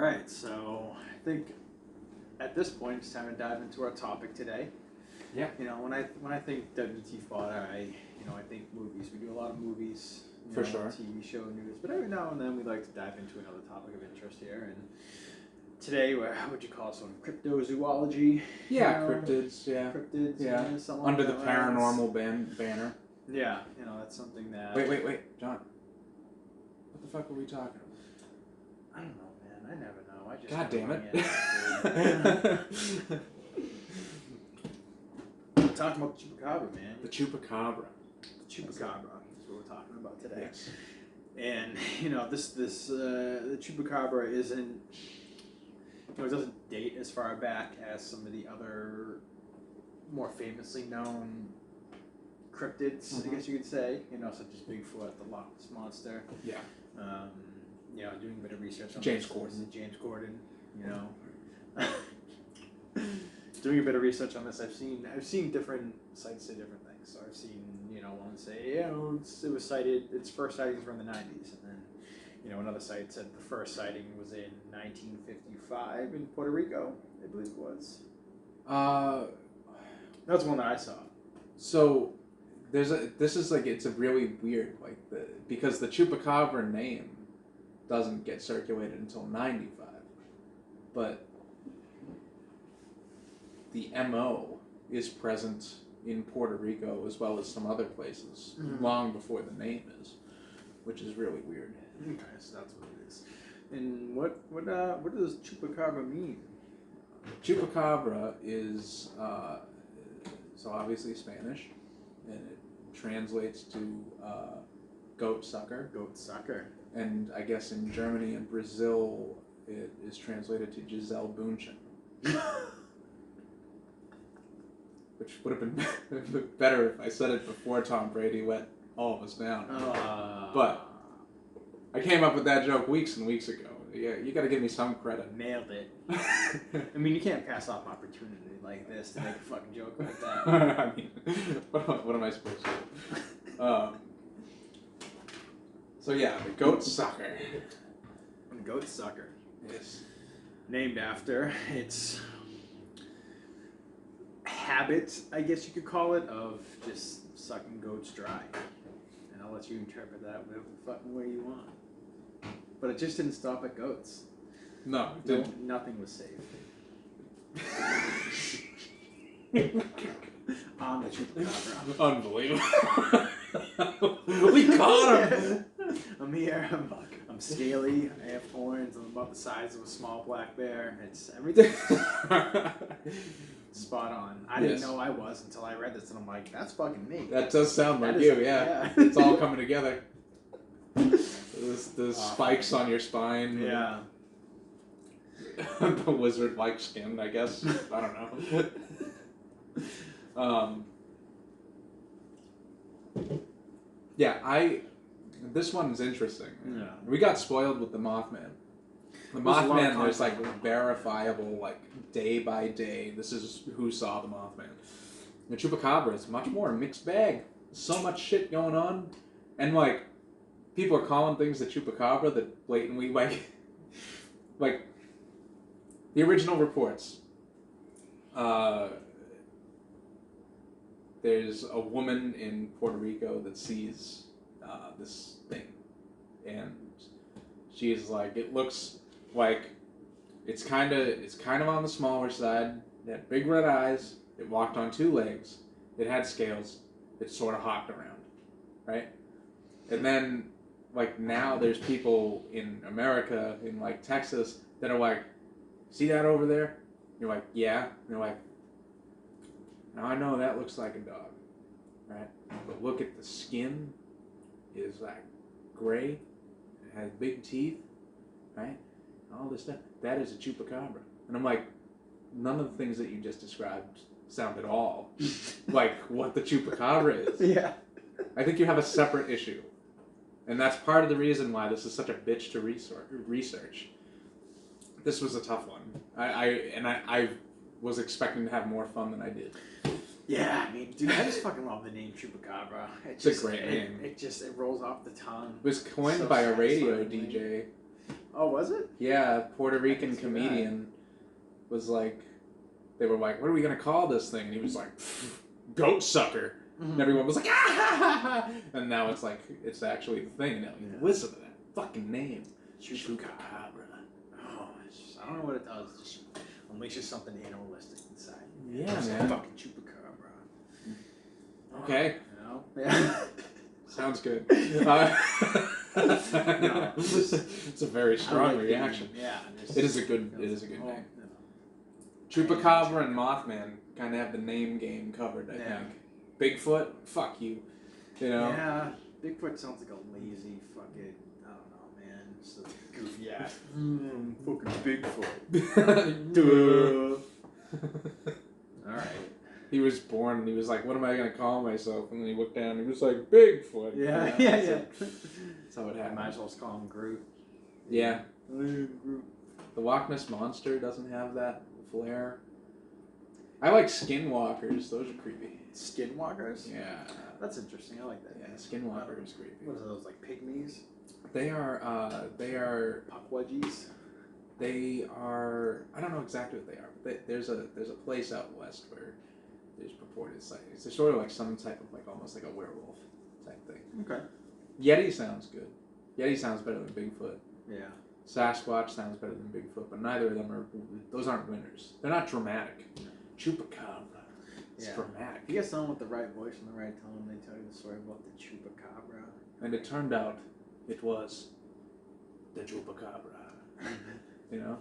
right, so I think at this point it's time to dive into our topic today. Yeah. You know, when I think WT fodder, I think movies. We do a lot of movies. For sure. TV show news, but every now and then we like to dive into another topic of interest here. And today, how would you call it? Cryptozoology? Yeah, cryptids. Yeah. Cryptids. Yeah. Something Under like the that. paranormal banner. Yeah, that's something that. Wait, John. What the fuck are we talking about? I don't know, man. I never know. I just. God damn it. We're talking about the chupacabra, man. The chupacabra. The chupacabra is what we're talking about today. Yes. And the chupacabra isn't. It doesn't date as far back as some of the other more famously known cryptids, Mm-hmm. I guess you could say. Such as Bigfoot, the Loch Ness Monster. Yeah. Doing a bit of research on James Gordon. James Gordon. Doing a bit of research on this, I've seen different sites say different things. So I've seen one say it was cited, its first sightings were in the 90s, and then another site said the first sighting was in 1955 in Puerto Rico, I believe it was. That's one that I saw. So it's a really weird because the chupacabra name doesn't get circulated until 95, but the MO is present in Puerto Rico as well as some other places long before the name is, which is really weird. Okay, so that's what it is. And what does chupacabra mean? Chupacabra is so obviously Spanish, and it translates to goat sucker. Goat sucker. And I guess in Germany and Brazil, it is translated to Giselle Bundchen. Which would have been better if I said it before Tom Brady let all of us down. But I came up with that joke weeks and weeks ago. Yeah, you got to give me some credit. Nailed it. I mean, you can't pass off opportunity like this to make a fucking joke like that. I mean, what am I supposed to do? So yeah, the goat sucker. The goat sucker. Yes. Named after its habit, I guess you could call it, of just sucking goats dry. And I'll let you interpret that whatever the fucking way you want. But it just didn't stop at goats. No, it didn't. Nothing was safe. On the chupacabra. Unbelievable. We caught him! I'm here, I'm scaly, I have horns, I'm about the size of a small black bear. It's everything. Spot on. I didn't know I was until I read this, and I'm like, that's fucking me. That does sound like you, yeah. It's all coming together. The spikes on your spine. Yeah. The lizard-like skin, I guess. I don't know. This one's interesting. Yeah. We got spoiled with the Mothman. The Mothman, there's verifiable, day by day, this is who saw the Mothman. The Chupacabra is much more a mixed bag. So much shit going on. And, people are calling things the Chupacabra that blatantly, the original reports. There's a woman in Puerto Rico that sees this thing, and she's like, it looks like it's kind of on the smaller side. It had big red eyes. It walked on two legs. It had scales. It sort of hopped around, right? And then now there's people in America, in Texas, that are like, see that over there? You're like, yeah. And they're like, now I know that looks like a dog, right? But look at the skin. Is gray. It has big teeth, right? All this stuff. That is a chupacabra. And I'm like, none of the things that you just described sound at all like what the chupacabra is. Yeah. I think you have a separate issue. And that's part of the reason why this is such a bitch to research. This was a tough one. I was expecting to have more fun than I did. Yeah, I mean, dude, I just fucking love the name Chupacabra. It's a great name. It rolls off the tongue. It was coined by a radio DJ. Oh, was it? Yeah, Puerto Rican see comedian was like, they were like, what are we going to call this thing? And he was like, goat sucker. And everyone was like, ah ha ha ha. And now it's like, it's actually the thing now. Listen to that fucking name. Chupacabra. Oh, I don't know what it does. It just unleashes something animalistic inside. Yeah, it's man. A fucking chupacabra. Okay. You know? Yeah. Sounds good. No, It's a very strong reaction. Yeah. It is a good name. No. Chupacabra and Mothman kind of have the name game covered, I think. Bigfoot, fuck you. You know? Yeah. Bigfoot sounds like a lazy fucking, I don't know, man. Just a goofy ass. Fucking Bigfoot. Alright. He was born and he was like, what am I going to call myself? And then he looked down and he was like, Bigfoot. Yeah. That's how it happened. Might as well just call him Groot. Yeah. Groot. The Loch Ness Monster doesn't have that flair. I like skinwalkers. Those are creepy. Skinwalkers? Yeah. That's interesting. I like that. Yeah, skinwalker is creepy. What are those, like pygmies? They are Puckwudgies? They are, I don't know exactly what they are, but there's a place out west where there's purported sightings. They're sort of like some type of like almost like a werewolf type thing. Okay. Yeti sounds good. Yeti sounds better than Bigfoot. Yeah. Sasquatch sounds better than Bigfoot, but neither of them are, those aren't winners. They're not dramatic. Chupacabra. It's dramatic. If you get someone with the right voice and the right tone, they tell you the story about the Chupacabra. And it turned out it was the Chupacabra. You know?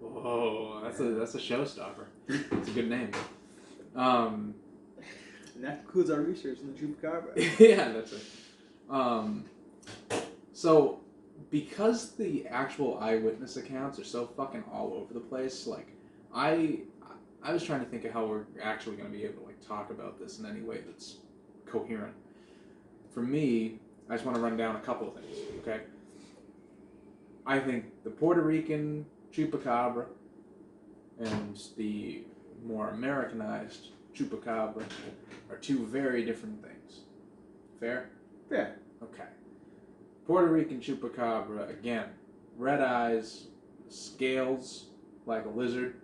Whoa, that's a showstopper. It's a good name. And that concludes our research on the Chupacabra. Yeah, that's it. So, because the actual eyewitness accounts are so fucking all over the place, like, I was trying to think of how we're actually going to be able to like talk about this in any way that's coherent. For me, I just want to run down a couple of things, okay? I think the Puerto Rican Chupacabra and the more Americanized Chupacabra are two very different things. Fair? Yeah. Okay. Puerto Rican Chupacabra, again, red eyes, scales like a lizard,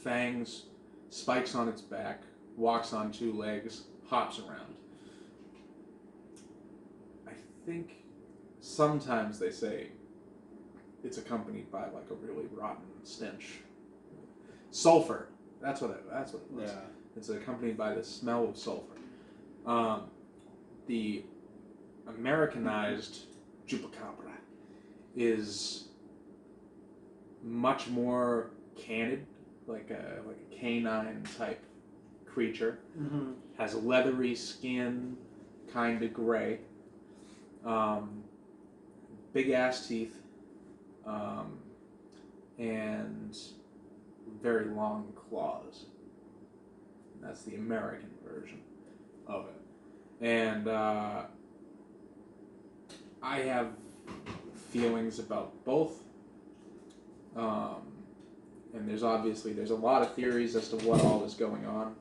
fangs, spikes on its back, walks on two legs, hops around. I think sometimes they say it's accompanied by like a really rotten stench. Sulfur. That's what it was. Yeah. It's accompanied by the smell of sulfur. The Americanized Chupacabra is much more canid, like a canine type creature. Mm-hmm. Has leathery skin, kind of gray. Big ass teeth. And very long claws. That's the American version of it. And I have feelings about both. And there's a lot of theories as to what all is going on.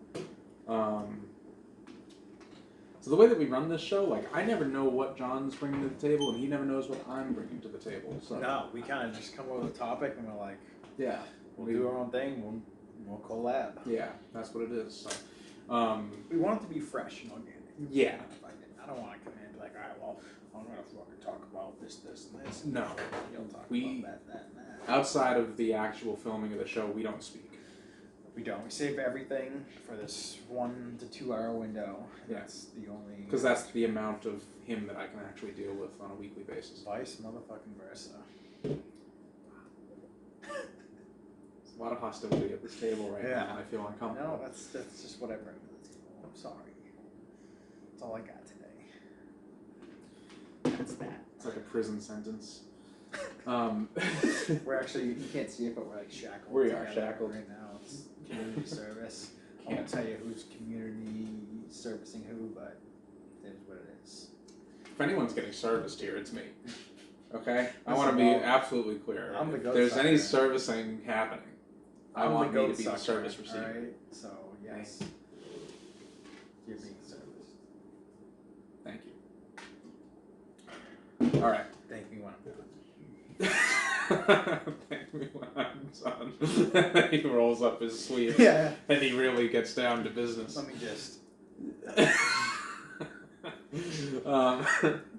So the way that we run this show, like, I never know what John's bringing to the table, and he never knows what I'm bringing to the table. So No, we kind of just come up with a topic, and we're like, yeah, we'll do our own thing, we'll collab. Yeah, that's what it is. So, we want it to be fresh and organic. Yeah. I don't want to come in and be like, all right, well, I'm going to fucking talk about this, and this. No. You'll talk about that, and that. Outside of the actual filming of the show, we don't speak. We don't. We save everything for this 1 to 2 hour window. Yeah. That's the only... Because that's the amount of him that I can actually deal with on a weekly basis. Vice motherfucking versa. There's a lot of hostility at this table right now, and I feel uncomfortable. No, that's just what I bring to the table. I'm sorry. That's all I got today. That's that. It's like a prison sentence. We're actually, you can't see it, but we're like shackled. We are shackled. Right now. It's community service. I won't tell you who's community servicing who, but it is what it is. If anyone's getting serviced here, it's me. Okay? I want to be absolutely clear. I'm the if goat there's sucker. any servicing happening, I want me to be the sucker, service receiver. Alright? So, yes. You're being serviced. Thank you. Alright. Thank me when I'm done. Thank me when I'm done. He rolls up his sleeve. Yeah. And he really gets down to business. Let me just.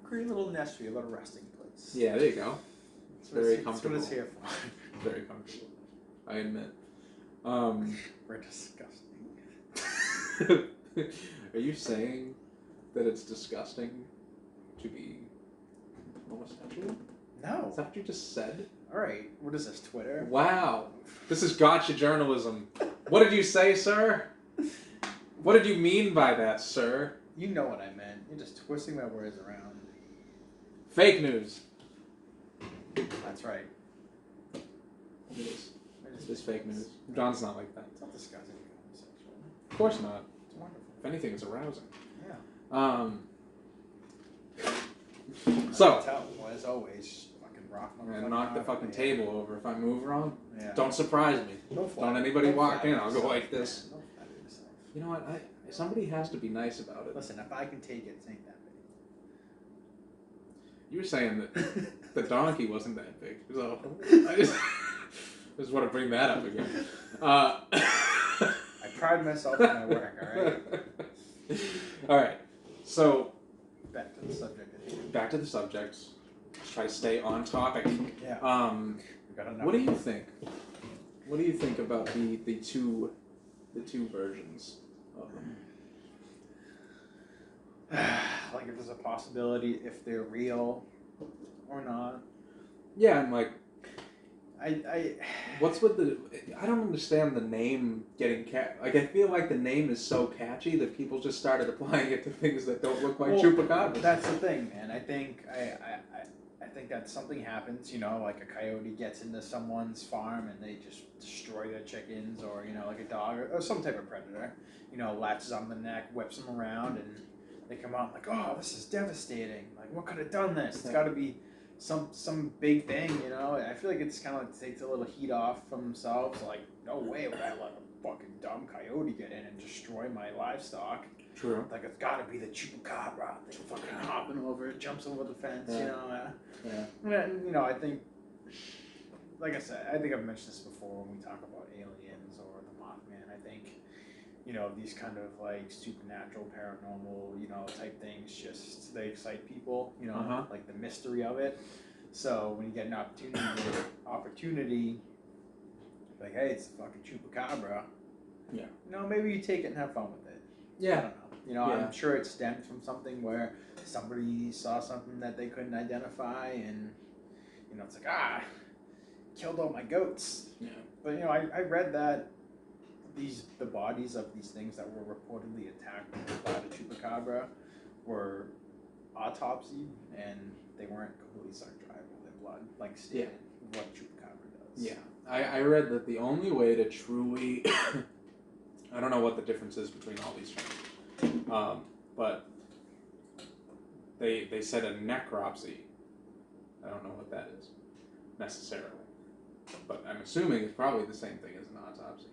Great little nest for you, a little resting place. Yeah, there you go. It's very comfortable. That's what it's here for. Very comfortable. I admit. We're disgusting. Are you saying that it's disgusting to be homosexual? No. Is that what you just said? Alright, what is this, Twitter? Wow. This is gotcha journalism. What did you say, sir? What did you mean by that, sir? You know what I meant. You're just twisting my words around. Fake news. That's right. It is. It is fake news. John's not like that. It's not disgusting to be homosexual. Of course not. It's wonderful. If anything, it's arousing. Yeah. So. Tell, as always, fucking rock my I'm gonna knock the fucking table over if I move wrong. Yeah. Don't surprise me. Don't anybody walk in. I'll go like this. Don't flatter yourself. You know what? Somebody has to be nice about it. Listen, if I can take it, it ain't that big. You were saying that the donkey wasn't that big, so I just want to bring that up again. I pride myself in my work, alright? Alright, so... Back to the subject. Back to the subject. Let's try to stay on topic. Yeah. What do you think? What do you think about the two versions of them? Like if there's a possibility if they're real or not. Yeah, I'm like, I what's with the? I don't understand the name getting like I feel like the name is so catchy that people just started applying it to things that don't look like chupacabras. That's the thing, man. I think I think that something happens. You know, like a coyote gets into someone's farm and they just destroy their chickens, or you know, like a dog or some type of predator. You know, latches on the neck, whips them around, and they come out like, oh, this is devastating. Like, what could have done this? It's got to be some big thing, you know? I feel like it's kind of like takes a little heat off from themselves. Like, no way would I let a fucking dumb coyote get in and destroy my livestock. True. Like, it's got to be the chupacabra. They fucking hopping over, jumps over the fence, you know? Yeah. And, you know, I think, like I said, I think I've mentioned this before when we talk about aliens or the Mothman. I think, you know, these kind of like supernatural, paranormal, you know, type things, just they excite people, you know, like the mystery of it. So when you get an opportunity, like, hey, it's the fucking chupacabra. Yeah. You know, maybe you take it and have fun with it. Yeah. I don't know. You know, I'm sure it stemmed from something where somebody saw something that they couldn't identify, and you know, it's like, killed all my goats. Yeah. But you know, I read that the bodies of these things that were reportedly attacked by the chupacabra were autopsied, and they weren't completely sucked dry by their blood, like stated what chupacabra does. Yeah, I read that the only way to truly, I don't know what the difference is between all these things, but they said a necropsy. I don't know what that is necessarily, but I'm assuming it's probably the same thing as an autopsy.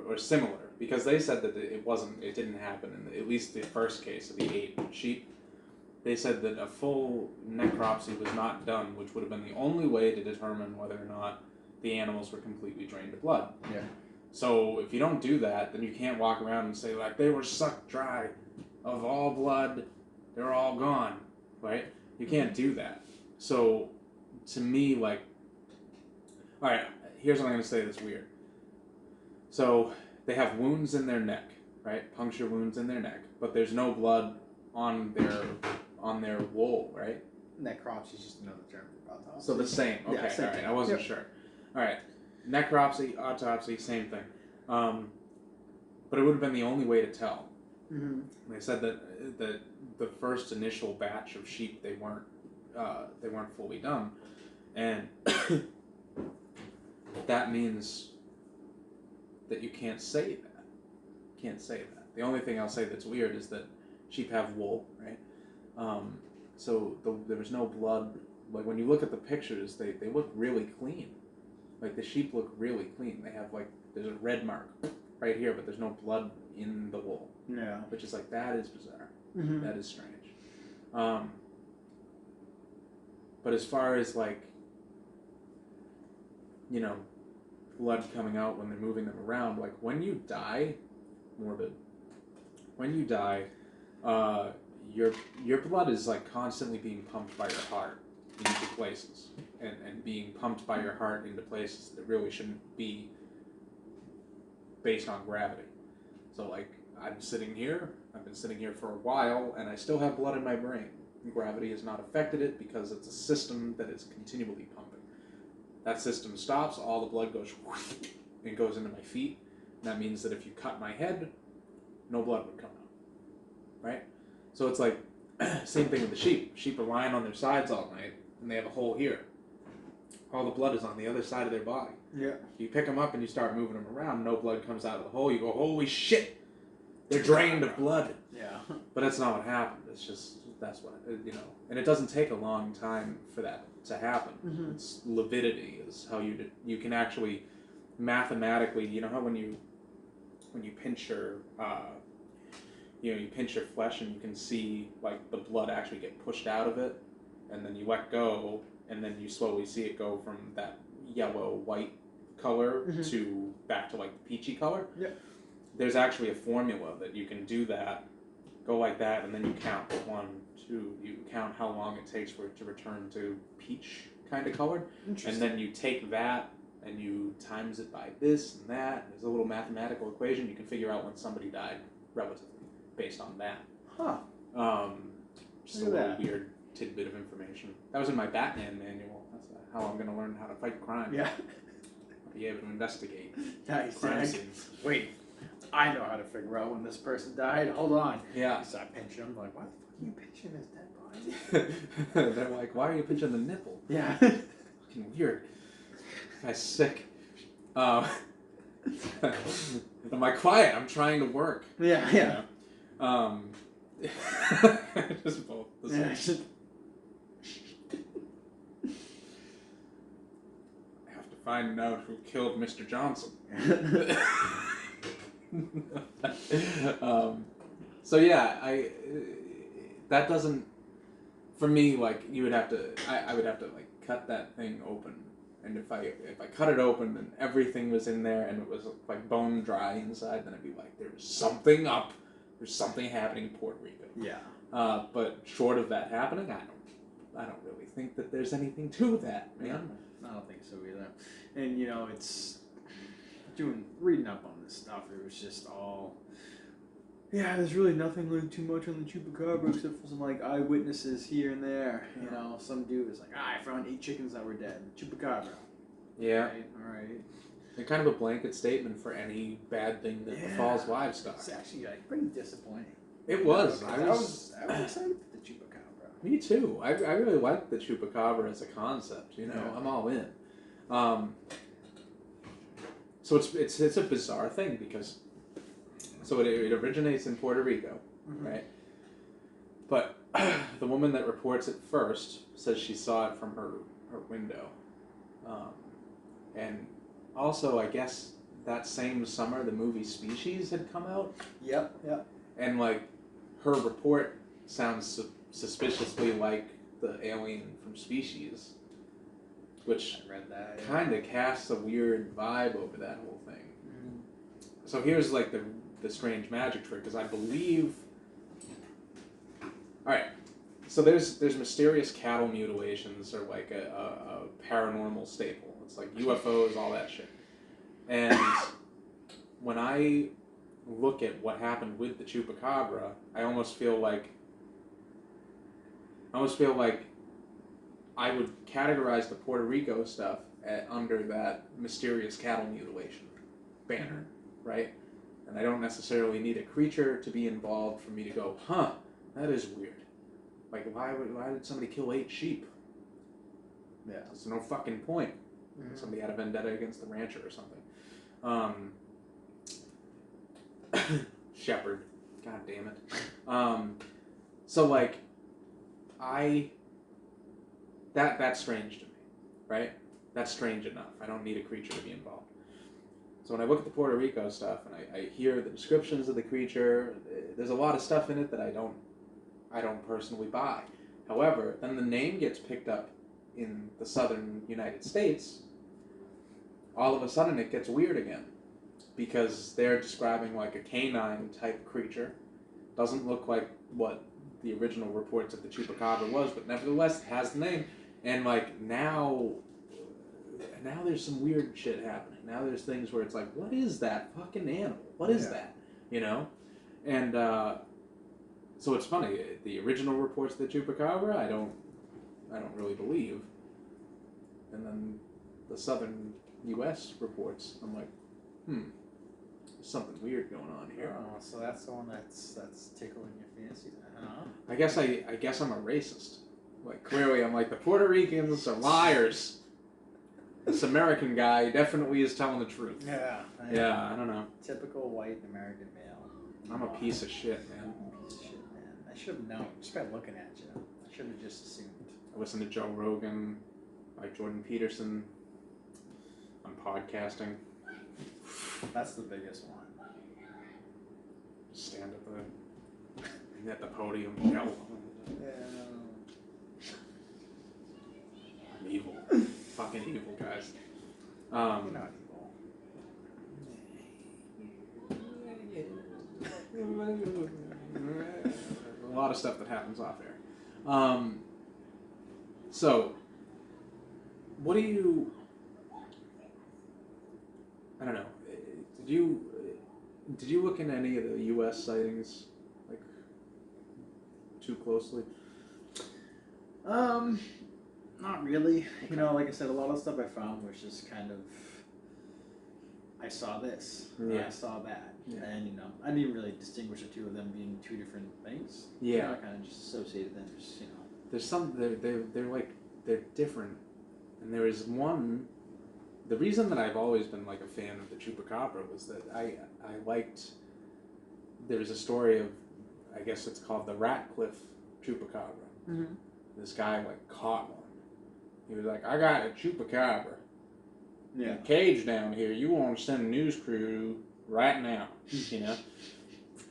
Or similar, because they said that it didn't happen in at least the first case of the 8 sheep. They said that a full necropsy was not done, which would have been the only way to determine whether or not the animals were completely drained of blood. Yeah. So if you don't do that, then you can't walk around and say, like, they were sucked dry of all blood, they're all gone, right? You can't do that. So to me, like, all right, here's what I'm going to say that's weird. So they have wounds in their neck, right? Puncture wounds in their neck, but there's no blood on their wool, right? Necropsy is just another term for autopsy. So the same. Okay, yeah, same all right. thing. I wasn't sure. All right, necropsy, autopsy, same thing. But it would have been the only way to tell. Mm-hmm. They said that the first initial batch of sheep they weren't fully done, and that means that you can't say that. Can't say that. The only thing I'll say that's weird is that sheep have wool, right? So there was no blood. Like when you look at the pictures, they look really clean. Like the sheep look really clean. They have there's a red mark right here, but there's no blood in the wool. Yeah. Which is that is bizarre. Mm-hmm. That is strange. But as far as you know, blood coming out when they're moving them around. Like, when you die, morbid, when you die, your blood is, like, constantly being pumped by your heart into places, and being pumped by your heart into places that really shouldn't be based on gravity. So, like, I've been sitting here for a while, and I still have blood in my brain. Gravity has not affected it because it's a system that is continually pumping. That system stops, all the blood goes and goes into my feet. And that means that if you cut my head, no blood would come out, right? So it's like, same thing with the sheep. Sheep are lying on their sides all night, and they have a hole here. All the blood is on the other side of their body. Yeah. You pick them up and you start moving them around, no blood comes out of the hole. You go, holy shit, they're drained of blood. Yeah. But that's not what happened. It's just, that's what, you know. And it doesn't take a long time for that to happen. Mm-hmm. It's lividity is how you can actually mathematically, you know how when you pinch your, you pinch your flesh and you can see, like, the blood actually get pushed out of it, and then you let go, and then you slowly see it go from that yellow-white color to back to, like, the peachy color. Yeah. There's actually a formula that you can do that, go like that, and then you count 1, 2, you count how long it takes for it to return to peach kind of color, and then you take that and you times it by this and that. There's a little mathematical equation. You can figure out when somebody died relatively based on that. Huh. Just a little weird tidbit of information. That was in my Batman manual. That's how I'm going to learn how to fight crime. Yeah. Be able to investigate Nice. crime scenes. Wait, I know how to figure out when this person died. Hold on. Yeah. So I pinch him. Like, why the fuck are you pinching this dead body? They're like, why are you pinching the nipple? Yeah. Fucking weird. Guy's sick. I'm like, quiet. I'm trying to work. Yeah. Yeah. You know? Just both. Yeah. I have to find out who killed Mr. Johnson. So yeah, that doesn't, for me, like, you would have to, I would have to, like, cut that thing open, and if I cut it open and everything was in there and it was, like, bone dry inside, then I'd be like, there's something up, there's something happening in Puerto Rico. Yeah. But short of that happening, I don't really think that there's anything to that, man. I don't think so either. And, you know, it's reading up on this stuff, it was just all, yeah, there's really nothing like too much on the Chupacabra except for some, like, eyewitnesses here and there. Yeah. You know, some dude was like, I found 8 chickens that were dead. Chupacabra. Yeah. All right. And kind of a blanket statement for any bad thing that befalls livestock. It's actually, like, pretty disappointing. It was. I was excited for the Chupacabra. Me too. I really like the Chupacabra as a concept. You know, Yeah. I'm all in. So it's a bizarre thing because, so it originates in Puerto Rico, right? But the woman that reports it first says she saw it from her window, and also I guess that same summer the movie Species had come out. Yep. And, like, her report sounds suspiciously like the alien from Species, which I read that. kind of casts a weird vibe over that whole thing. So here's, like, the strange magic trick, because I believe... Alright, so there's mysterious cattle mutilations are like a paranormal staple. It's like UFOs, all that shit. And when I look at what happened with the Chupacabra, I almost feel like I would categorize the Puerto Rico stuff under that mysterious cattle mutilation banner, right? And I don't necessarily need a creature to be involved for me to go, huh, that is weird. Like, why did somebody kill 8 sheep? Yeah. There's no fucking point. Somebody had a vendetta against the rancher or something. Shepherd. God damn it. So, like, that's strange to me, right? That's strange enough. I don't need a creature to be involved. So when I look at the Puerto Rico stuff and I hear the descriptions of the creature, there's a lot of stuff in it that I don't personally buy. However, then the name gets picked up in the southern United States, all of a sudden it gets weird again. Because they're describing like a canine type creature. Doesn't look like what the original reports of the Chupacabra was, but nevertheless it has the name. And like now there's some weird shit happening. Now there's things where it's like, what is that fucking animal? What is that? You know? And so it's funny. The original reports of the Chupacabra, I don't really believe. And then the southern U.S. reports, I'm like, there's something weird going on here. Oh, so that's the one that's tickling your fancy. Huh? I guess I'm a racist. Like clearly, I'm like the Puerto Ricans are liars. This American guy definitely is telling the truth. Yeah. Yeah, I don't know. Typical white American male. I'm a piece of shit, man. Piece of shit, man. I should have known just by looking at you. I should have just assumed. I listen to Joe Rogan, like Jordan Peterson. I'm podcasting. That's the biggest one. Stand at the podium and yell. Yeah. I'm evil. Fucking evil, guys. You're not evil. A lot of stuff that happens off air. So, what do you... I don't know. Did you look into any of the U.S. sightings, like, too closely? Not really. You know, like I said, a lot of stuff I found was just kind of, I saw this, I saw that, and you know, I didn't really distinguish the two of them being two different things. Yeah. You know, I kind of just associated them, just, you know. There's some, they're different, and there is one. The reason that I've always been like a fan of the Chupacabra was that I liked. There's a story of, I guess it's called the Ratcliffe Chupacabra. Mm-hmm. This guy like caught one. He was like, I got a Chupacabra. Yeah. In a cage down here. You want to send a news crew right now? You know.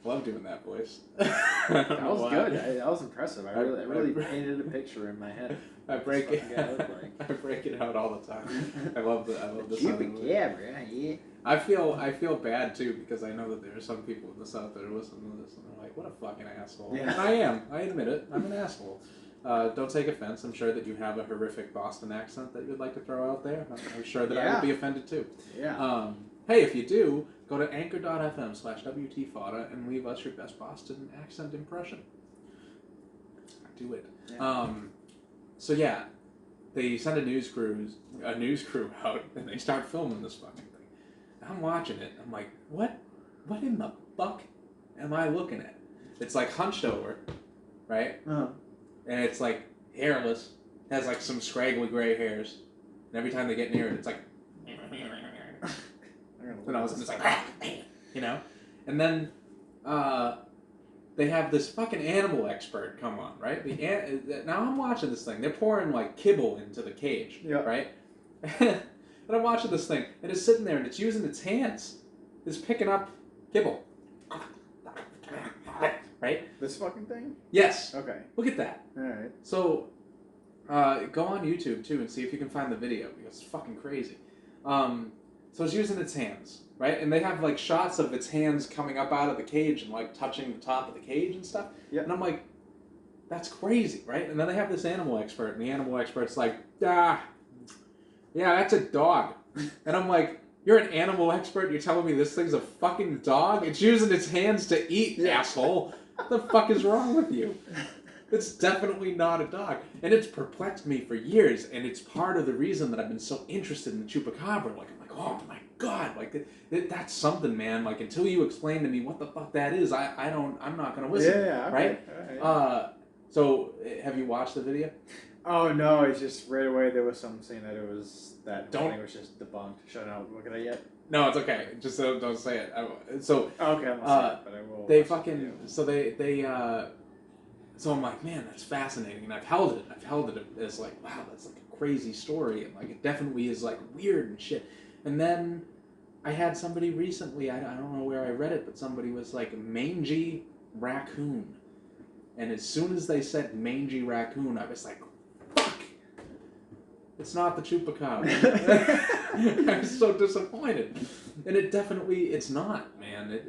Love doing that voice. That was good. That was impressive. I really painted a picture in my head. I break it out all the time. I love the sound of it. Yeah. I feel bad too because I know that there are some people in the South that are listening to this and they're like, "What a fucking asshole!" Yeah. And I am. I admit it. I'm an asshole. Don't take offense. I'm sure that you have a horrific Boston accent that you'd like to throw out there. I'm sure that I would be offended too. Yeah. Hey, if you do, go to anchor.fm/WTFodder and leave us your best Boston accent impression. Do it. Yeah. So yeah, they send a news crew out and they start filming this fucking thing. And I'm watching it. I'm like, what in the fuck am I looking at? It's like hunched over, right? Uh-huh. And it's like hairless, has like some scraggly gray hairs, and every time they get near it, it's like. And I was just like, you know, and then they have this fucking animal expert come on, right? Now I'm watching this thing. They're pouring like kibble into the cage, right? And I'm watching this thing, and it's sitting there, and it's using its hands. It's picking up kibble. Right? This fucking thing? Yes. Okay. Look at that. All right. So, go on YouTube, too, and see if you can find the video, because it's fucking crazy. So it's using its hands, right? And they have, like, shots of its hands coming up out of the cage and, like, touching the top of the cage and stuff. Yep. And I'm like, that's crazy, right? And then they have this animal expert, and the animal expert's like, yeah, that's a dog. And I'm like, you're an animal expert? You're telling me this thing's a fucking dog? It's using its hands to eat, asshole. What the fuck is wrong with you? It's definitely not a dog. And it's perplexed me for years, and it's part of the reason that I've been so interested in the Chupacabra. Like, I'm like, oh my god, like, that's something, man. Like, until you explain to me what the fuck that is, I'm not gonna listen. Yeah, right? Right. So, have you watched the video? Oh no, it's just right away there was something saying that it was, that thing was just debunked. Should I not look at it yet? No, it's okay. Just don't say it. So, okay, I'm not saying it, but I will. They fucking, so I'm like, man, that's fascinating, and I've held it as like, wow, that's like a crazy story, and like it definitely is like weird and shit. And then I had somebody recently, I don't know where I read it, but somebody was like, mangy raccoon, and as soon as they said mangy raccoon, I was like, fuck, It's not the Chupacabra. I'm so disappointed. And it's not, man.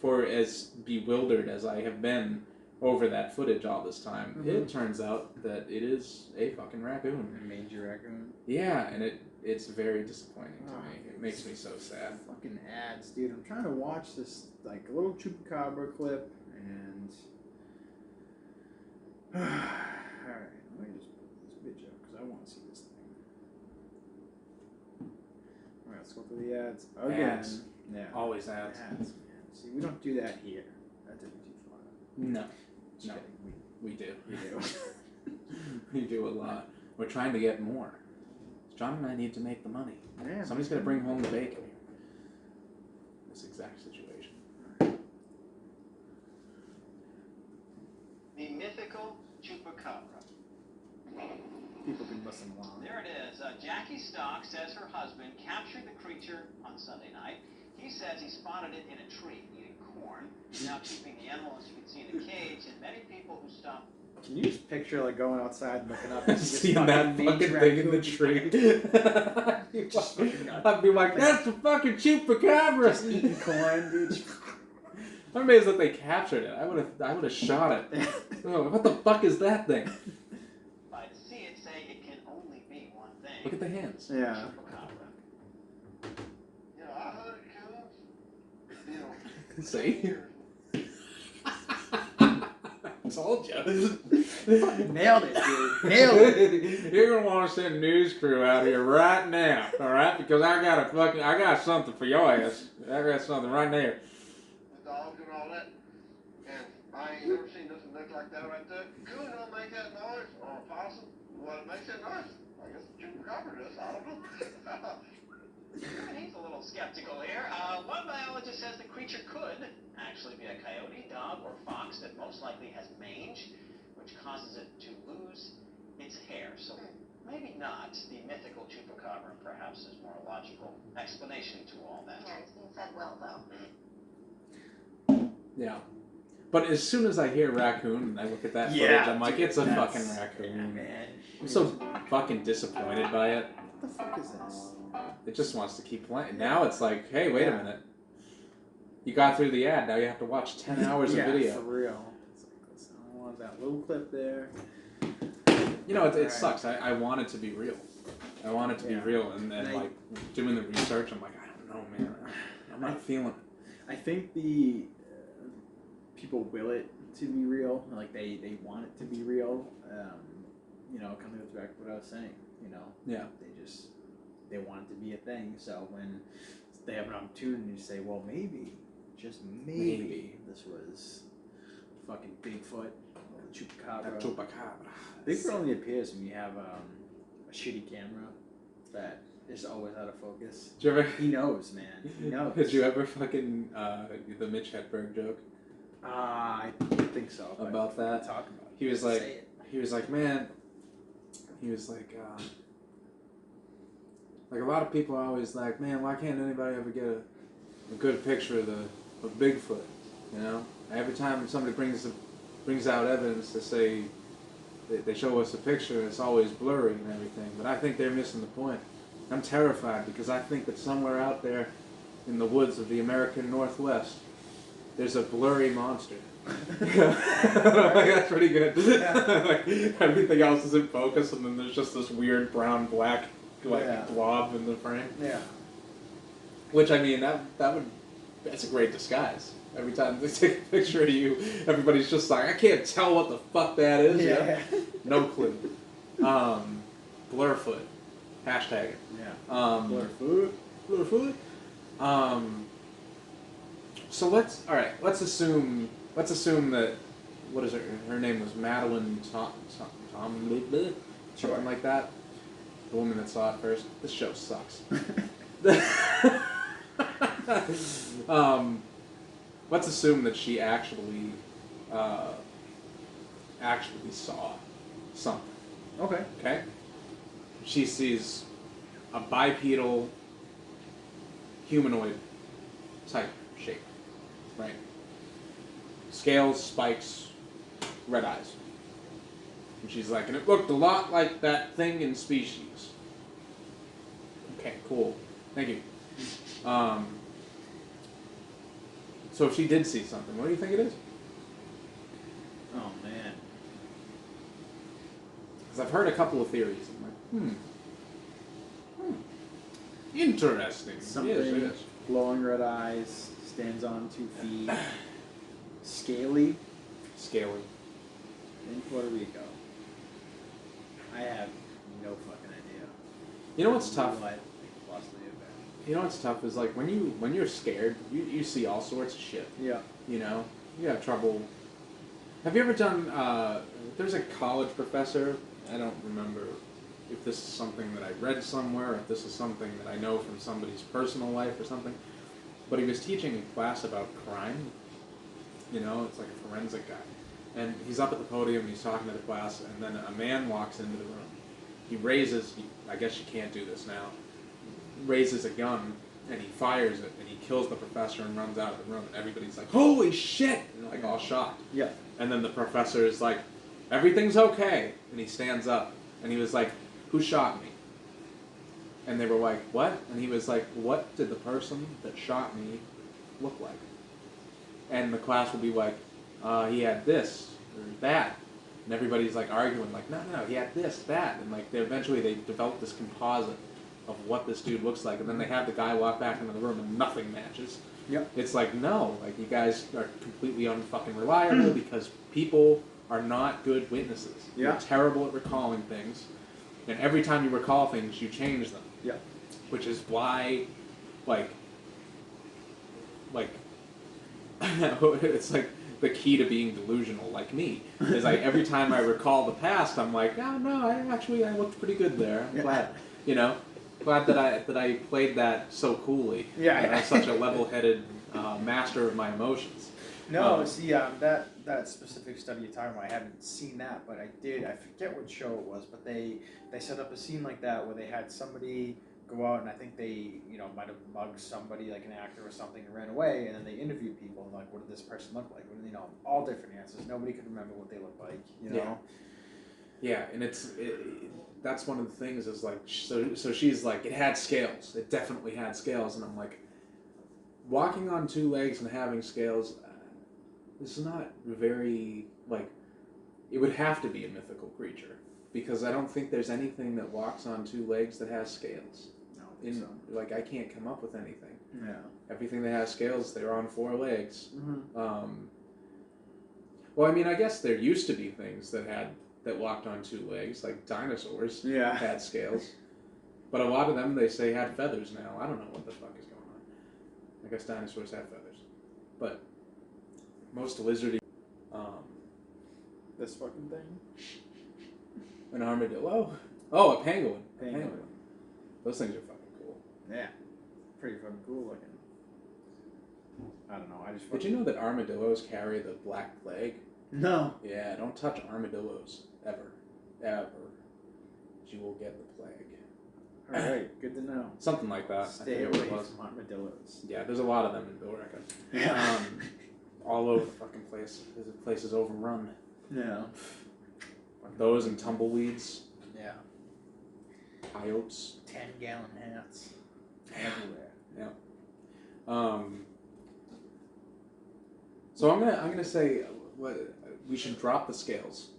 For as bewildered as I have been over that footage all this time, it turns out that it is a fucking raccoon. A major raccoon. Yeah, and it's very disappointing to me. It makes me so sad. Fucking ads, dude. I'm trying to watch this, like, a little Chupacabra clip, and... Alright, let me just put this bitch up, because I want to see this thing. Alright, let's go through the ads again. Ads. Yeah. Always ads. Ads, man. See, we don't do that here. That didn't too far. No. Just No. kidding. We do. We do. We do a lot. We're trying to get more. John and I need to make the money. Yeah, Somebody's got to bring home the bacon here. This exact situation. The mythical Chupacabra. People can listen along. There it is. Jackie Stock says her husband captured the creature on Sunday night. He says he spotted it in a tree eating corn. He's now keeping the animal, as you can see, in a cage, and many people who stop. Can you just picture, like, going outside and looking up and Seeing that fucking thing in the tree. I'd be like, that's the fucking Chupacabra! Just eating corn, dude. I'm amazed that they captured it. I would have shot it. Oh, what the fuck is that thing? By to see it, say it can only be one thing. Look at the hands. Yeah. Chupacabra. You know, I hunted coons. See? Told you. Nailed it, dude. Nailed it. You're gonna want to send a news crew out here right now, all right? Because I got something for your ass. I got something right there. The dogs and all that. And I ain't never seen nothing look like that right there. Coon don't make that noise, or a possum. What makes that noise? I guess the Chupacabra does. I don't know. He's a little skeptical here. One biologist says the creature could actually be a coyote, dog, or fox that most likely has mange, which causes it to lose its hair. So maybe not. The mythical Chupacabra perhaps is more logical explanation to all that. Yeah, it's being fed well, though. Yeah. But as soon as I hear raccoon and I look at that footage, I'm like, it's a fucking raccoon. Yeah, man. I'm so fucking disappointed by it. What the fuck is this? It just wants to keep playing. Now it's like, hey, wait a minute. You got through the ad, now you have to watch 10 hours of video. For real. It's like, listen, I want that little clip there. You know, it sucks. I want it to be real. I want it to be real. And then, like, doing the research, I'm like, I don't know, man. I'm not feeling it. I think the people will it to be real. Like, they want it to be real. You know, kind of goes back to what I was saying. You know? Yeah. They want it to be a thing. So when they have an opportunity to say, well, maybe, just maybe, this was fucking Bigfoot or the Chupacabra. Chupacabra. Bigfoot only appears when you have a shitty camera that is always out of focus. Did you ever? He knows, man. He knows. Did you ever fucking the Mitch Hedberg joke? I think so. About that? Talk about it. He was Say like, it. man. He was like a lot of people are always like, man, why can't anybody ever get a good picture of Bigfoot? You know, every time somebody brings out evidence to say they show us a picture, it's always blurry and everything. But I think they're missing the point. I'm terrified because I think that somewhere out there in the woods of the American Northwest, there's a blurry monster. That's pretty good. Like, everything else is in focus, and then there's just this weird brown black blob in the frame. Yeah. Which, I mean, that's a great disguise. Every time they take a picture of you, everybody's just like, I can't tell what the fuck that is. Yeah. No clue. Blurfoot. Hashtag it. Yeah. Blurfoot. Blurfoot. So let's assume that, what is her name was Madeline something like that. The woman that saw it first. This show sucks. Let's assume that she actually saw something. Okay. Okay? She sees a bipedal humanoid type shape. Right? Scales, spikes, red eyes. And she's like, and it looked a lot like that thing in Species. Okay, cool. Thank you. So if she did see something, what do you think it is? Oh man. Because I've heard a couple of theories. I'm like, interesting. Something Yes. glowing red eyes, stands on 2 feet, scaly, Scaly. in Puerto Rico. I have no fucking idea. You know what's tough? What it could possibly have been. You know what's tough is like when you're scared, you see all sorts of shit. Yeah. You know, you have trouble. Have you ever done? There's a college professor. I don't remember if this is something that I read somewhere, or if this is something that I know from somebody's personal life or something. But he was teaching a class about crime. You know, it's like a forensic guy, and he's up at the podium and he's talking to the class, and then a man walks into the room. He raises. I guess you can't do this now. Raises a gun and he fires it and he kills the professor and runs out of the room, and everybody's like, holy shit, and like all shocked. Yeah. And then the professor is like, everything's okay, and he stands up and he was like, who shot me? And they were like, what? And he was like, what did the person that shot me look like? And the class would be like, he had this or that, and everybody's like arguing like, no, he had this, that, and like eventually they developed this composite of what this dude looks like, and then they have the guy walk back into the room and nothing matches. Yep. It's like, no, like you guys are completely unfucking reliable because people are not good witnesses. Yeah. You're terrible at recalling things, and every time you recall things, you change them. Yeah. Which is why, like it's like the key to being delusional, like me, is like every time I recall the past, I'm like, oh no, I looked pretty good there. I'm glad, you know. Glad that I played that so coolly. Yeah, I'm such a level-headed master of my emotions. No, see, that specific study you're talking about, I haven't seen that, but I did. I forget what show it was, but they set up a scene like that where they had somebody go out, and I think they might have mugged somebody, like an actor or something, and ran away, and then they interviewed people and like, what did this person look like? All different answers. Nobody could remember what they looked like. You know. Yeah, and that's one of the things is like, so she's like, it had scales. It definitely had scales. And I'm like, walking on 2 legs and having scales, this is not very, like, it would have to be a mythical creature. Because I don't think there's anything that walks on 2 legs that has scales. No, Like, I can't come up with anything. Yeah. Everything that has scales, they're on 4 legs. Mm-hmm. Well, I mean, I guess there used to be things that walked on 2 legs, like dinosaurs had scales. But a lot of them, they say, had feathers now. I don't know what the fuck is going on. I guess dinosaurs have feathers. But most lizardy... This fucking thing? An armadillo? Oh, a pangolin. Pangolin. Those things are fucking cool. Yeah. Pretty fucking cool looking. I don't know. Did you know that armadillos carry the Black Plague? No. Yeah, don't touch armadillos. Ever. Ever. You will get the plague. Alright, good to know. Something like that. Stay away from armadillos. Yeah, there's a lot of them in Billerica. Yeah. All over the fucking place. The place is overrun. Yeah. Those and tumbleweeds. Yeah. Coyotes. 10-gallon hats. Everywhere. Yeah. So I'm gonna say we should drop the scales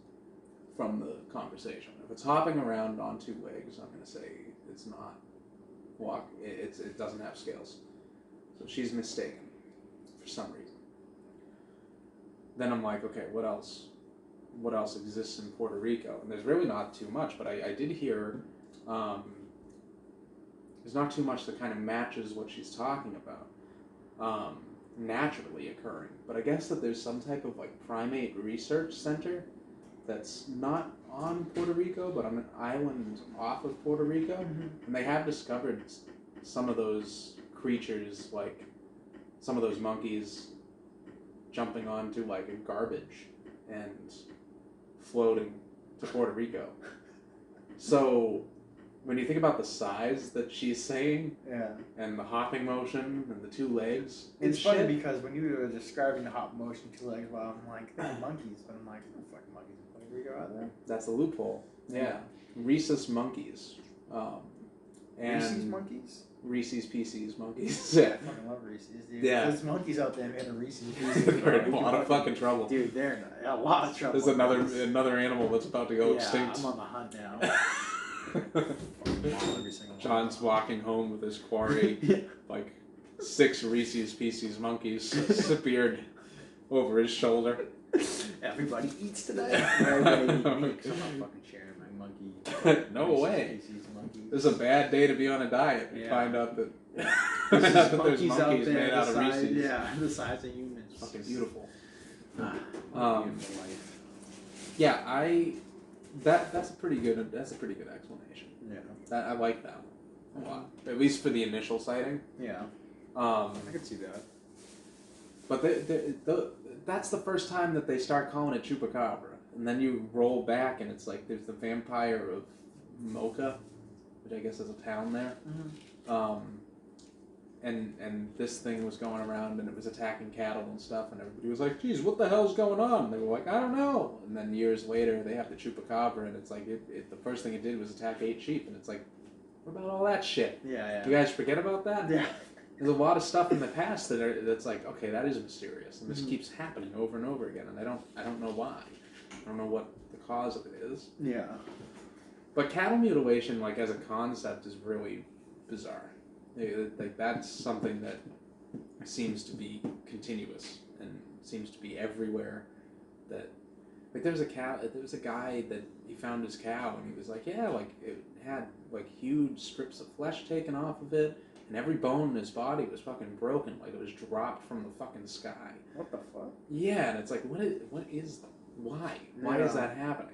from the conversation. If it's hopping around on 2 legs, I'm gonna say it's not it doesn't have scales. So she's mistaken for some reason. Then I'm like, okay, what else? What else exists in Puerto Rico? And there's really not too much, but I did hear there's not too much that kind of matches what she's talking about. Naturally occurring, but I guess that there's some type of like primate research center that's not on Puerto Rico, but on an island off of Puerto Rico, and they have discovered some of those creatures, like some of those monkeys jumping onto like a garbage and floating to Puerto Rico. So when you think about the size that she's saying, and the hopping motion and the 2 legs, it's funny because when you were describing the hop motion 2 legs, well, I'm like, they're monkeys, but I'm like, no fucking monkeys in Puerto we go out there. That's a loophole. Yeah. Rhesus monkeys. And Reese's monkeys? Reese's Pieces monkeys. Yeah. I fucking love Reese's, dude. Yeah. There's monkeys out there made a Reese's Pieces. They're in a lot of fucking trouble. Dude, they're in a lot of trouble. There's another animal that's about to go extinct. I'm on the hunt now. Every single one. John's walking home with his quarry, like 6 Reese's Pieces monkeys speared over his shoulder. Everybody eats tonight. Everybody eats me. I'm not fucking sharing my monkey. No Reese's way. Pieces monkeys. This is a bad day to be on a diet. You find out that, There's there's monkeys out monkeys there made out of the size- Reese's. Yeah, the size of humans. Fucking beautiful. Beautiful life. Yeah, that's a pretty good explanation. Yeah. I like that a lot. At least for the initial sighting. Yeah. I could see that. But that's the first time that they start calling it Chupacabra. And then you roll back and it's like there's the vampire of Mocha, which I guess is a town there. Mm-hmm. And this thing was going around and it was attacking cattle and stuff, and everybody was like, geez, what the hell's going on? And they were like, I don't know. And then years later they have the Chupacabra and it's like the first thing it did was attack 8 sheep, and it's like, what about all that shit? Yeah. Do you guys forget about that? Yeah. There's a lot of stuff in the past that's like, okay, that is mysterious, and this keeps happening over and over again, and I don't know why. I don't know what the cause of it is. Yeah. But cattle mutilation, like as a concept, is really bizarre. Like that's something that seems to be continuous and seems to be everywhere. That like there was a guy that he found his cow and he was like, yeah, like it had like huge strips of flesh taken off of it. And every bone in his body was fucking broken, like it was dropped from the fucking sky. What the fuck? Yeah, and it's like, why is that happening?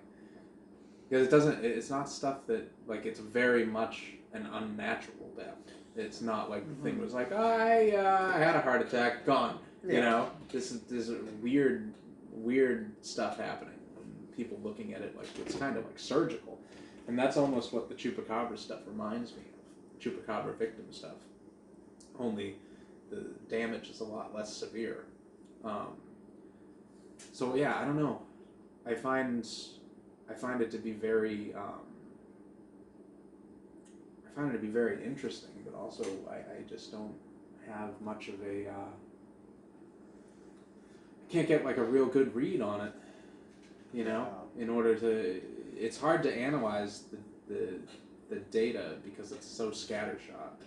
Because it's not stuff that, like, it's very much an unnatural death. It's not like the thing was like, I had a heart attack, gone. You know, this is weird stuff happening. And people looking at it like it's kind of like surgical, and that's almost what the Chupacabra stuff reminds me of. Chupacabra victim stuff, only the damage is a lot less severe. So yeah, I don't know. I find it to be very interesting, but also I just don't have much of a I can't get like a real good read on it, you know. In order to, it's hard to analyze the data because it's so scattershot.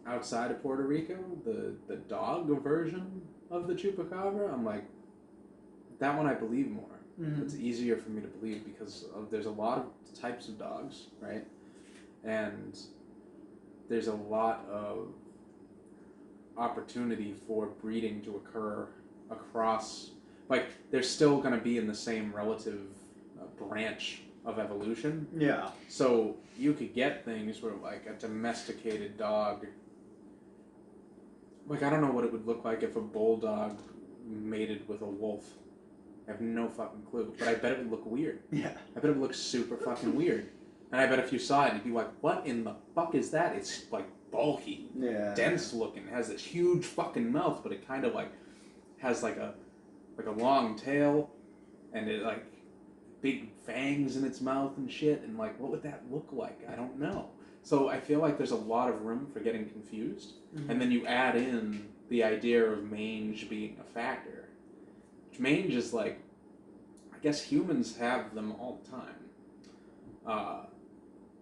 Outside of Puerto Rico, the dog version of the Chupacabra, I'm like, that one I believe more. Mm-hmm. It's easier for me to believe because there's a lot of types of dogs, right? And there's a lot of opportunity for breeding to occur across, like, they're still going to be in the same relative branch of evolution. Yeah. So you could get things where, like, a domesticated dog, like, I don't know what it would look like if a bulldog mated with a wolf. I have no fucking clue, but I bet it would look weird. Yeah. I bet it would look super fucking weird. And I bet if you saw it, you'd be like, what in the fuck is that? It's, like, bulky, dense looking. It has this huge fucking mouth, but it kind of, like, has, like a long tail, and it, like, big fangs in its mouth and shit, and, like, what would that look like? I don't know. So I feel like there's a lot of room for getting confused, and then you add in the idea of mange being a factor. Which mange is like, I guess humans have them all the time.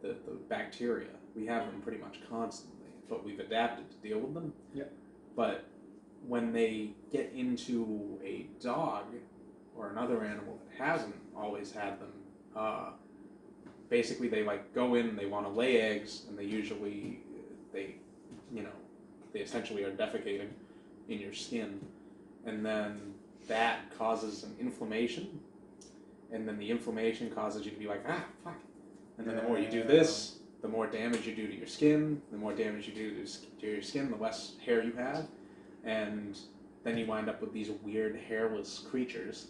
The bacteria, we have them pretty much constantly, but we've adapted to deal with them. Yep. But when they get into a dog or another animal that hasn't always had them, basically they like go in, they want to lay eggs, and they essentially are defecating in your skin, and then that causes an inflammation, and then the inflammation causes you to be like, ah, fuck. And then the more you do this, the more damage you do to your skin, the more damage you do to your skin, the less hair you have, and then you wind up with these weird hairless creatures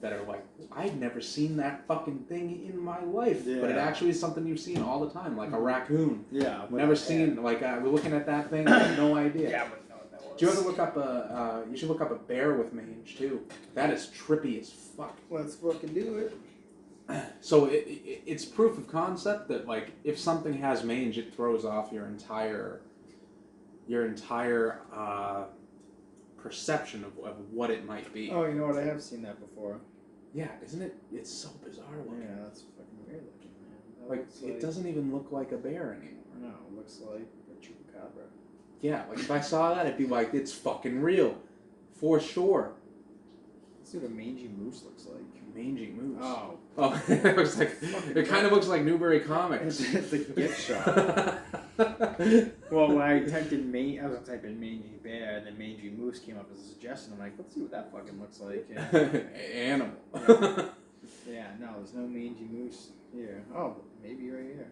that are like, I've never seen that fucking thing in my life, but it actually is something you've seen all the time, like a raccoon. Yeah. Never seen, like, we're looking at that thing, I have no idea. Yeah, I wouldn't know what that was. Do you ever look up a? You should look up a bear with mange too. That is trippy as fuck. Let's fucking do it. So it's proof of concept that like if something has mange, it throws off your entire perception of what it might be. Oh, you know what? I have seen that before. Yeah, isn't it? It's so bizarre looking. Yeah, that's fucking weird looking, man. That Like looks it doesn't even look like a bear anymore. No, it looks like a chupacabra. Yeah, like if I saw that, I'd be like, it's fucking real, for sure. Let's see what a mangy moose looks like. Mangy moose. Oh, it looks like it kind of looks like Newbury Comics. it's a gift shop. Well, when I typed in I was gonna type in mangy bear, and then mangy moose came up as a suggestion. I'm like, let's see what that fucking looks like. Animal. Yeah, no, there's no mangy moose here. Oh, maybe right here.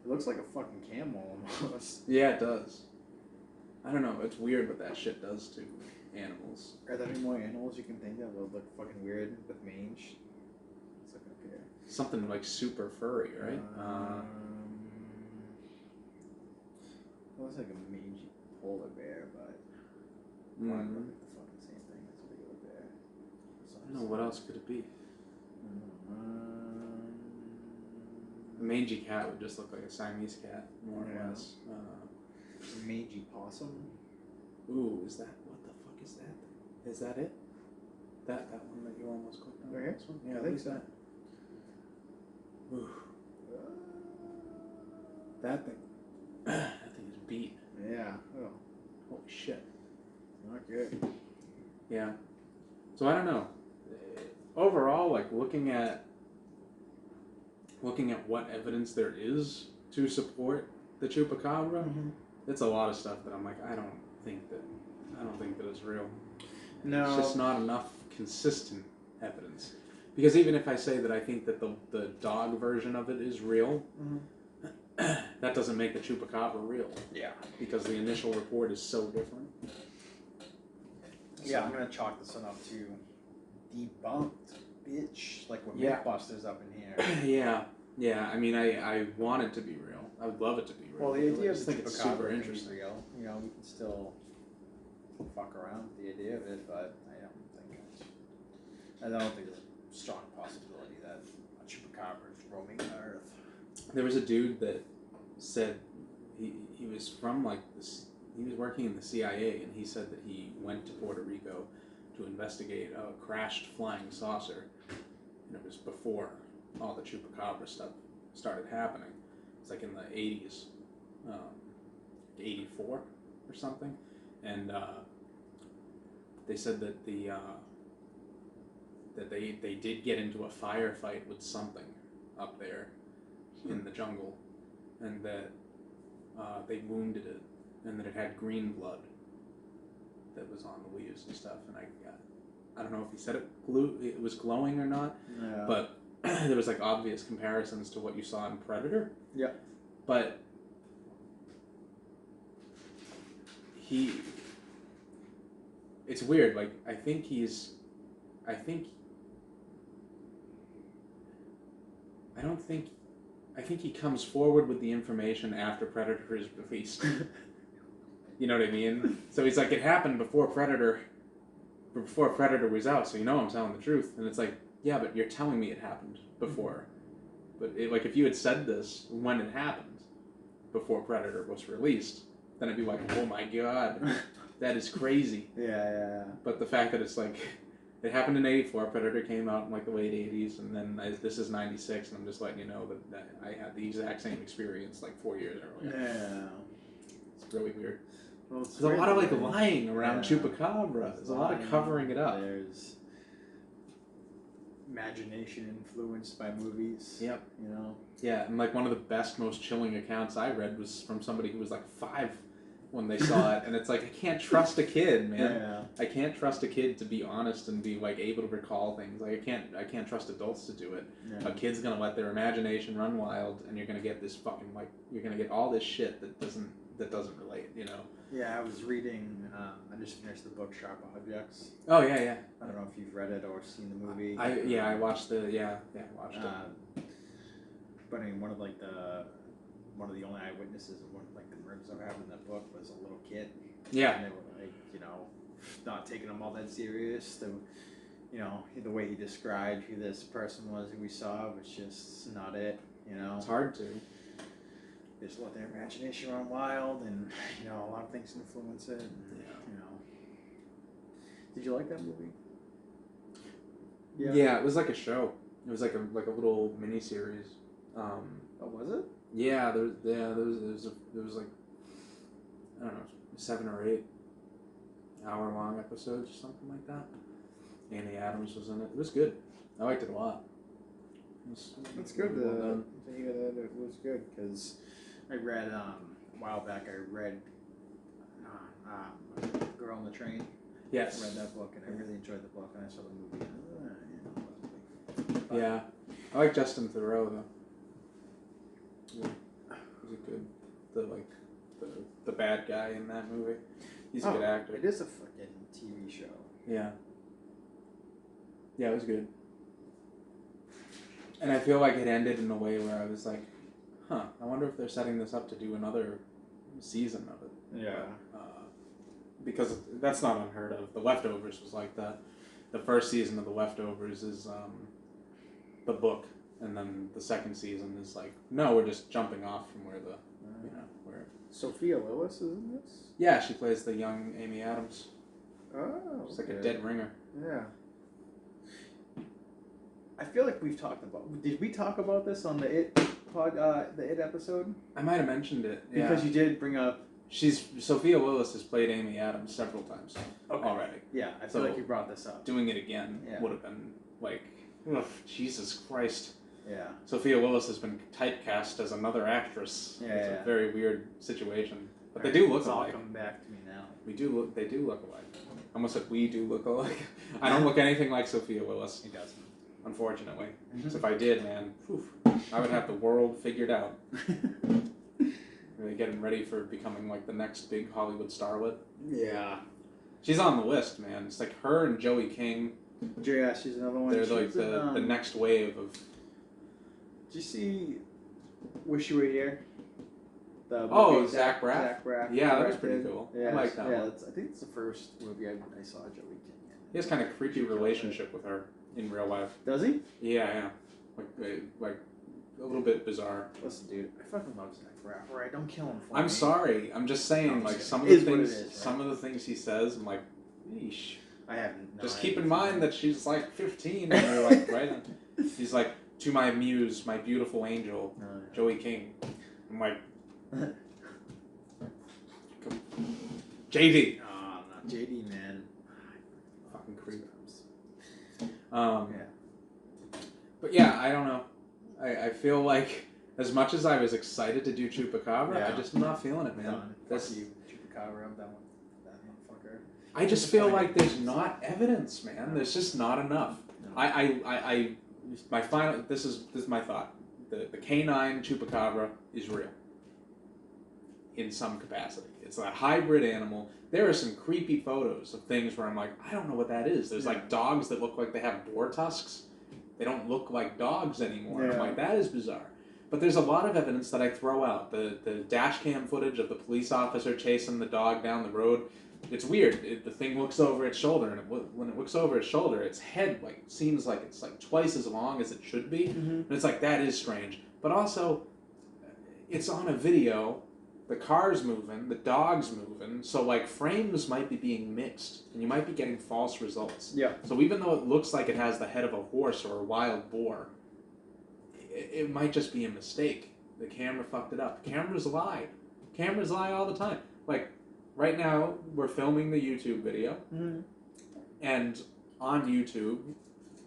It looks like a fucking camel almost. Yeah, it does. I don't know. It's weird what that shit does to animals. Are there any more animals you can think of that would look fucking weird with mange? Let's look up here. Something like super furry, right? Looks like a mangy polar bear, but Mm. look at the fucking same thing as a regular bear. I don't know, what else could it be? A mangy cat would just look like a Siamese cat, more or Yeah. less. A mangy possum. Ooh, is that, what the fuck is that? Is that it? That one that you almost clicked on? Right here? This one? Yeah, I what think is so. that? Ooh, that thing. That thing is beat. Yeah. Oh, Holy shit. not good. Yeah. So I don't know. Overall, like looking at what evidence there is to support the chupacabra, it's a lot of stuff that I'm like, I don't think that it's real. No. It's just not enough consistent evidence. Because even if I say that I think that the dog version of it is real, that doesn't make the chupacabra real. Yeah. Because the initial report is so different. Yeah, I'm gonna chalk this one up to debunked, bitch. Like what Yeah. Mythbusters up in here. Yeah. I mean, I want it to be real. I would love it to be real. Well, the idea I of just the think it's super chupacabra can be interesting. real. You know, we can still fuck around with the idea of it, but I don't think there's a strong possibility that a chupacabra is roaming the earth. There was a dude that said he was from like this. He was working in the CIA, and he said that he went to Puerto Rico to investigate a crashed flying saucer, and it was before all the chupacabra stuff started happening. It's like in the 80s, 84 or something, and they said that that they did get into a firefight with something up there in the jungle, and that they wounded it, and that it had green blood that was on the leaves and stuff. And I don't know if he said it was glowing or not, Yeah. but there was like obvious comparisons to what you saw in Predator. Yeah. But it's weird. Like I think he comes forward with the information after Predator is released. You know what I mean? So he's like, it happened before Predator was out, so you know I'm telling the truth. And it's like, yeah, but you're telling me it happened before. But like, if you had said this when it happened, before Predator was released, then I'd be like, oh my god, that is crazy. Yeah. But the fact that it's like, it happened in 84, Predator came out in like the late 80s, and then this is 96, and I'm just letting you know that I had the exact same experience like 4 years earlier. Yeah. It's really weird. Well, There's a lot of like lying around Chupacabra. There's a lot of covering it up. There's imagination influenced by movies. Yep. You know? Yeah, and like one of the best, most chilling accounts I read was from somebody who was like 5 when they saw it, and it's like, I can't trust a kid, man. Yeah. I can't trust a kid to be honest and be like able to recall things. Like I can't trust adults to do it. Yeah. A kid's gonna let their imagination run wild, and you're gonna get this fucking like you're gonna get all this shit that doesn't relate, you know. Yeah, I was reading. I just finished the book Sharp Objects. Oh yeah. I don't know if you've read it or seen the movie. I watched it. But I mean, one of the only eyewitnesses of one of like the murders that happened in that book was a little kid Yeah. And they were like, you know, not taking them all that serious. You know, the way he described who this person was who we saw was just not it, you know. It's hard to. They just let their imagination run wild, and, you know, a lot of things influence it. And, you know. Did you like that movie? Yeah, it was like a show. It was like a little mini series. Oh, was it? Yeah, there was like, I don't know, 7 or 8 hour-long episodes or something like that. Amy Adams was in it. It was good. I liked it a lot. That's good. Well done. To hear that it was good, because I read a while back. I read Girl on the Train. Yes. I read that book, and I really enjoyed the book. And I saw the movie. Yeah, I like Justin Theroux though. Yeah. He's a good, the bad guy in that movie. He's a good actor. It is a fucking TV show. Yeah. Yeah, it was good. And I feel like it ended in a way where I was like, huh, I wonder if they're setting this up to do another season of it. Yeah. Because that's not unheard of. The Leftovers was like that. The first season of The Leftovers is the book, and then the second season is like, no, we're just jumping off from where where... Sophia Lillis is in this? Yeah, she plays the young Amy Adams. Oh, She's like a dead ringer. Yeah. I feel like we've talked about. Did we talk about this on the It episode? I might have mentioned it. Yeah. Because you did bring up. Sophia Lillis has played Amy Adams several times already. Yeah, I feel like you brought this up. Doing it again would have been like, ugh, Jesus Christ. Yeah. Sophia Lillis has been typecast as another actress. Yeah, it's a very weird situation. But All they do look it's alike. All coming back to me now. They do look alike. I almost said we do look alike. I don't look anything like Sophia Lillis. He doesn't. Unfortunately. So if I did, man, I would have the world figured out. Really getting ready for becoming like the next big Hollywood starlet. Yeah. She's on the list, man. It's like her and Joey King. Yeah, she's another one. They're like the next wave of... Did you see Wish You Were Here? Zach Braff? Zach Braff. Yeah, that was pretty cool. Yeah, I like that one. I think it's the first movie I saw Joey King in. He has kind of creepy relationship with her in real life. Does he? Yeah. Like a little bit bizarre. Listen, dude, I fucking love Zach Braff. Right? Don't kill him for I'm me. sorry. I'm just saying, like some of the things he says, I'm like, yeesh. I haven't. Just keep in mind that she's like 15, and you're like, right? He's like, to my muse, my beautiful angel, Joey King. I'm like, JD. Oh, not JD, man. Fucking creep. Yeah. But yeah, I don't know. I feel like as much as I was excited to do Chupacabra, I just am not feeling it, man. Done. That's you, Chupacabra. I'm done with that motherfucker. I just feel like there's not evidence, man. There's just not enough. No. My final. This is my thought. The canine Chupacabra is real. In some capacity, it's a hybrid animal. There are some creepy photos of things where I'm like, I don't know what that is. There's like dogs that look like they have boar tusks. They don't look like dogs anymore. Yeah. I'm like, that is bizarre. But there's a lot of evidence that I throw out. The dash cam footage of the police officer chasing the dog down the road. It's weird. The thing looks over its shoulder, and when it looks over its shoulder, its head seems like it's like twice as long as it should be. Mm-hmm. And it's like, that is strange. But also, it's on a video. The car's moving, the dog's moving, so like frames might be being mixed, and you might be getting false results. Yeah. So even though it looks like it has the head of a horse or a wild boar, it might just be a mistake. The camera fucked it up. Cameras lie. Cameras lie all the time. Like, right now, we're filming the YouTube video, and on YouTube,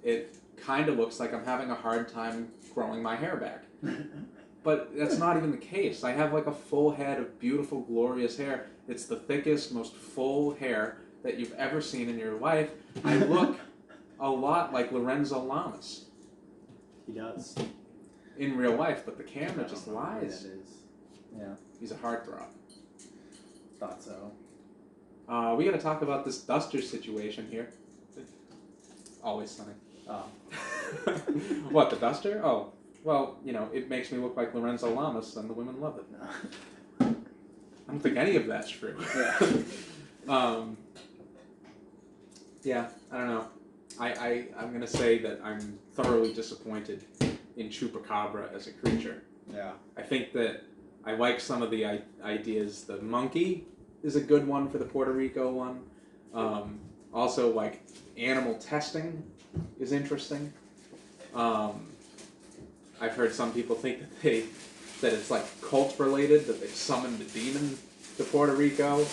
it kind of looks like I'm having a hard time growing my hair back. But that's not even the case. I have like a full head of beautiful, glorious hair. It's the thickest, most full hair that you've ever seen in your life. I look a lot like Lorenzo Lamas. He does. In real life, but the camera just lies. That is. Yeah. He's a heartthrob. Thought so. We got to talk about this duster situation here. Always Sunny. Oh. What, the duster? Oh. Well, it makes me look like Lorenzo Lamas, and the women love it. I don't think any of that's true. Yeah. Yeah, I don't know. I'm gonna say that I'm thoroughly disappointed in Chupacabra as a creature. Yeah. I think that I like some of the ideas. The monkey is a good one for the Puerto Rico one. Also, like, animal testing is interesting. I've heard some people think that it's like cult related, that they've summoned a demon to Puerto Rico.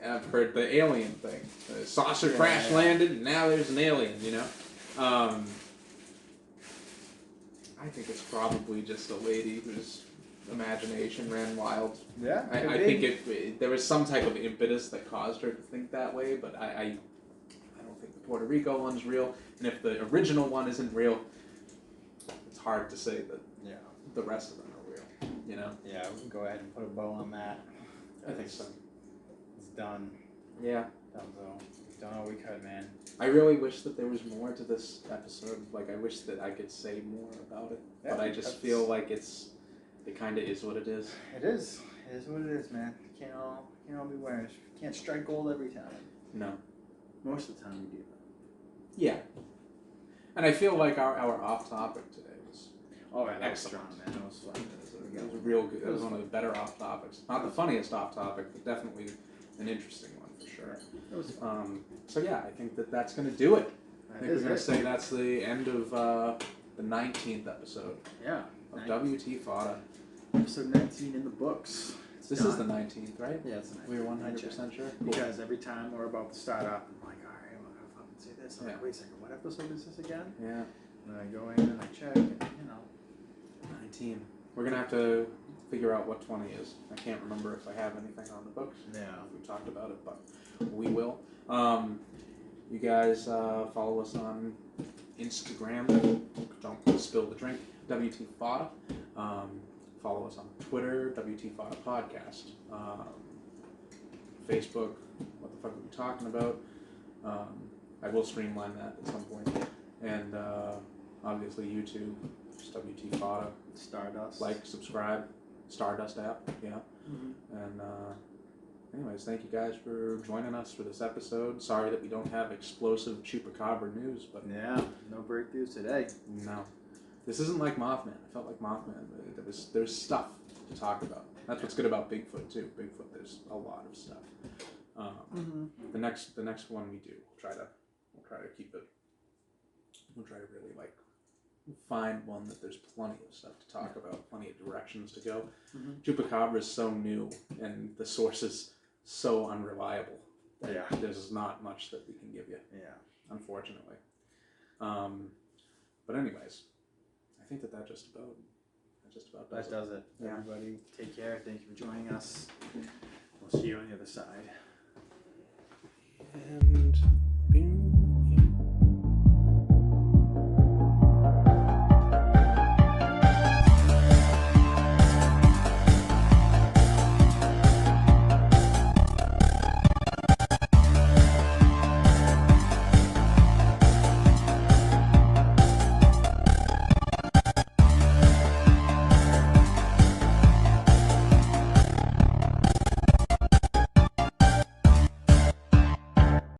I've heard the alien thing. The saucer crash landed, and now there's an alien, you know? I think it's probably just a lady whose imagination ran wild. Yeah. I think there was some type of impetus that caused her to think that way, but I don't think the Puerto Rico one's real. And if the original one isn't real, it's hard to say that the rest of them are real, you know? Yeah, we can go ahead and put a bow on that. I think so. It's done. Yeah. Done so. We've done all we could, man. I really wish that there was more to this episode. Like, I wish that I could say more about it. Yeah, but I just feel like it kind of is what it is. It is. It is what it is, man. Can't all be winners. Can't strike gold every time. No. Most of the time we do. Yeah. And I feel like our off-topic today was excellent, man. That was fun. It was real good. It was one of the better off-topics. Not the funniest off-topic, but definitely an interesting one for sure. It was So yeah, I think that's going to do it. I think we're going to it. say that's the end of the 19th episode of WT Fodder. Episode 19 in the books. This is the 19th, right? Yeah, it's the 19th. We were 100% sure? Because every time we're about to start up, I'm like, alright, well, I'll fucking say this. I'm like, wait a second, what episode is this again? Yeah. And then I go in and I check, and 19. We're going to have to figure out what 20 is. I can't remember if I have anything on the books. Yeah. We talked about it, but we will. You guys follow us on Instagram. Don't spill the drink. WT Fodder. Follow us on Twitter. WT Fodder Podcast. Facebook. What the fuck are we talking about? I will streamline that at some point. And obviously YouTube. Just WT Fodder. Stardust. Like, subscribe. Stardust app. Yeah. And anyways, thank you guys for joining us for this episode. Sorry that we don't have explosive Chupacabra news, but yeah, no breakthroughs today. No, this isn't like Mothman. I felt like Mothman. There's stuff to talk about. That's what's good about Bigfoot too. Bigfoot, there's a lot of stuff. The next one we do, we'll try to keep it. We'll try to really like find one that there's plenty of stuff to talk about, plenty of directions to go. Chupacabra is so new, and the source is so unreliable. There's not much that we can give you. Unfortunately. But anyways, I think that just about does it. Yeah. Everybody, take care. Thank you for joining us. We'll see you on the other side. And